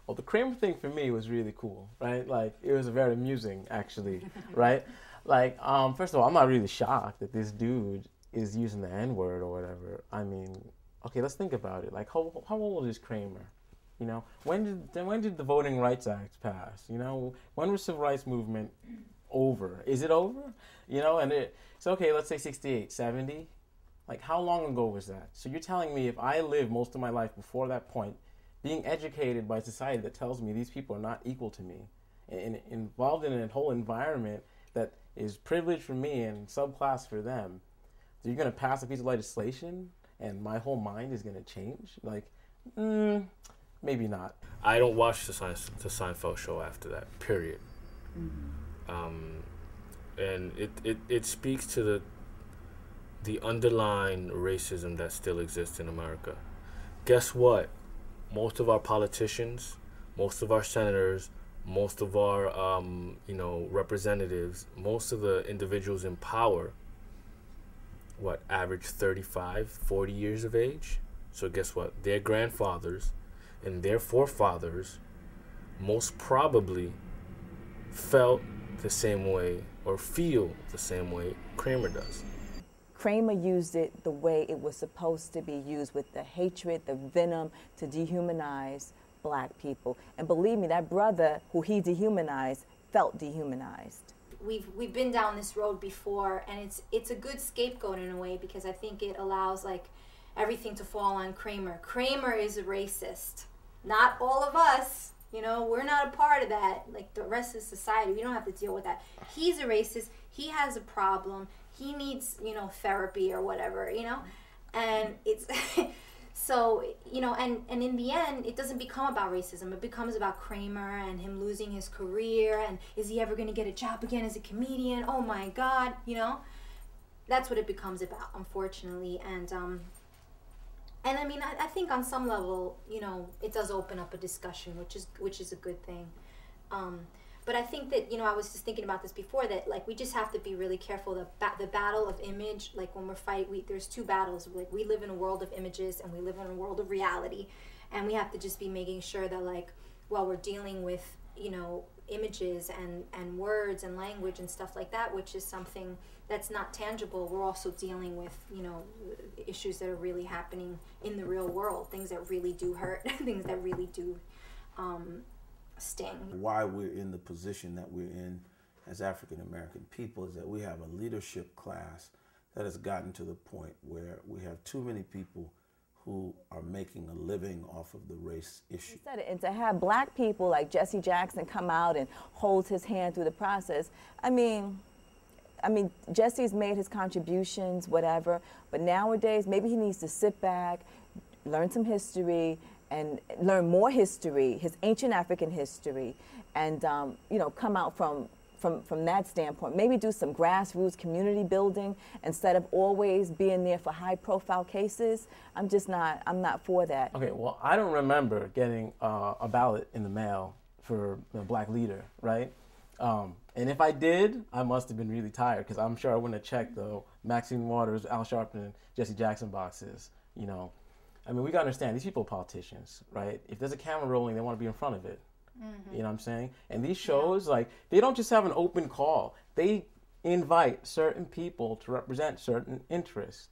Well, the Kramer thing for me was really cool, right? Like, it was very amusing, actually, right? Like, first of all, I'm not really shocked that this dude is using the N-word or whatever. I mean, okay, let's think about it. Like, how old is Kramer? You know, when did the Voting Rights Act pass? You know, when was civil rights movement over? Is it over? You know, and it's okay, let's say 68, 70. Like, how long ago was that? So you're telling me if I lived most of my life before that point, being educated by society that tells me these people are not equal to me, and involved in a whole environment that is privileged for me and subclass for them, so you're going to pass a piece of legislation and my whole mind is going to change? Like, maybe not. I don't watch the Seinfeld show after that, period. And it speaks to the underlying racism that still exists in America. Guess what? Most of our politicians, most of our senators, most of our representatives, most of the individuals in power, average 35, 40 years of age? So guess what? Their grandfathers and their forefathers most probably felt the same way or feel the same way Kramer does. Kramer used it the way it was supposed to be used, with the hatred, the venom, to dehumanize black people. And believe me, that brother who he dehumanized felt dehumanized. We've been down this road before, and it's a good scapegoat in a way, because I think it allows like everything to fall on Kramer. Kramer is a racist. Not all of us, you know, we're not a part of that. Like the rest of society, we don't have to deal with that. He's a racist. He has a problem. He needs, you know, therapy or whatever, you know, and it's so, you know, and in the end, it doesn't become about racism. It becomes about Kramer and him losing his career, and is he ever going to get a job again as a comedian? Oh my God, you know, that's what it becomes about, unfortunately. And I mean, I think on some level, you know, it does open up a discussion, which is a good thing. But I think that, you know, I was just thinking about this before, that like we just have to be really careful. The battle of image, like when we're fighting, there's two battles. Like we live in a world of images and we live in a world of reality, and we have to just be making sure that like while we're dealing with, you know, images and words and language and stuff like that, which is something that's not tangible, we're also dealing with, you know, issues that are really happening in the real world, things that really do hurt, things that really do sting. Why we're in the position that we're in as African American people is that we have a leadership class that has gotten to the point where we have too many people who are making a living off of the race issue. And to have black people like Jesse Jackson come out and hold his hand through the process, I mean, Jesse's made his contributions, whatever, but nowadays maybe he needs to sit back, learn some history, and learn more history, his ancient African history, and you know, come out from that standpoint. Maybe do some grassroots community building instead of always being there for high-profile cases. I'm not for that. Okay, well, I don't remember getting a ballot in the mail for the black leader, right? And if I did, I must have been really tired, because I'm sure I wouldn't have checked the Maxine Waters, Al Sharpton, Jesse Jackson boxes, you know. I mean, we gotta understand, these people are politicians, right? If there's a camera rolling, they want to be in front of it. You know what I'm saying? And these shows, like, they don't just have an open call. They invite certain people to represent certain interests.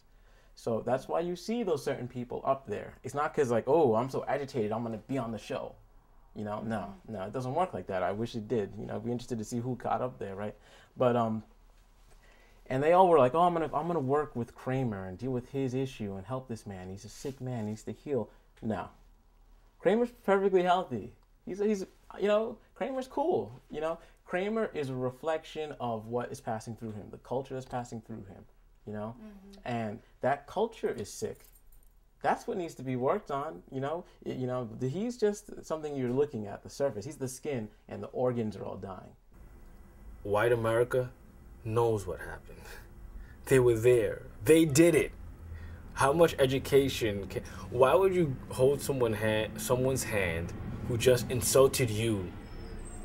So that's why you see those certain people up there. It's not because, like, oh, I'm so agitated, I'm going to be on the show. You know, no, it doesn't work like that. I wish it did. You know, I'd be interested to see who got up there, right? But, and they all were like, oh, I'm gonna work with Kramer and deal with his issue and help this man. He's a sick man. He needs to heal. No, Kramer's perfectly healthy. He's you know, Kramer's cool. You know, Kramer is a reflection of what is passing through him, the culture that's passing through him. You know, and that culture is sick. That's what needs to be worked on. You know, he's just something you're looking at, the surface. He's the skin, and the organs are all dying. White America knows what happened. They were there. They did it. How much education why would you hold someone's hand who just insulted you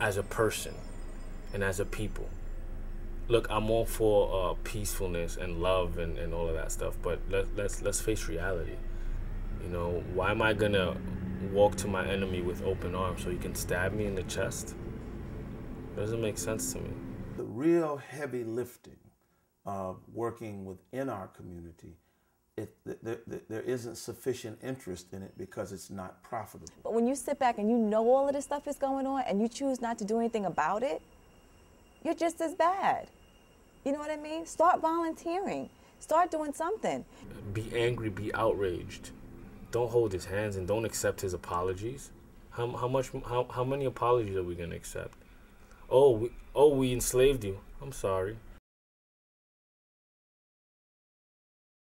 as a person and as a people? Look, I'm all for peacefulness and love and all of that stuff, but let's face reality. You know, why am I gonna walk to my enemy with open arms so he can stab me in the chest? Doesn't make sense to me. The real heavy lifting of working within our community, there isn't sufficient interest in it because it's not profitable. But when you sit back and you know all of this stuff is going on and you choose not to do anything about it, you're just as bad. You know what I mean? Start volunteering. Start doing something. Be angry, be outraged. Don't hold his hands and don't accept his apologies. How many apologies are we gonna accept? We enslaved you. I'm sorry.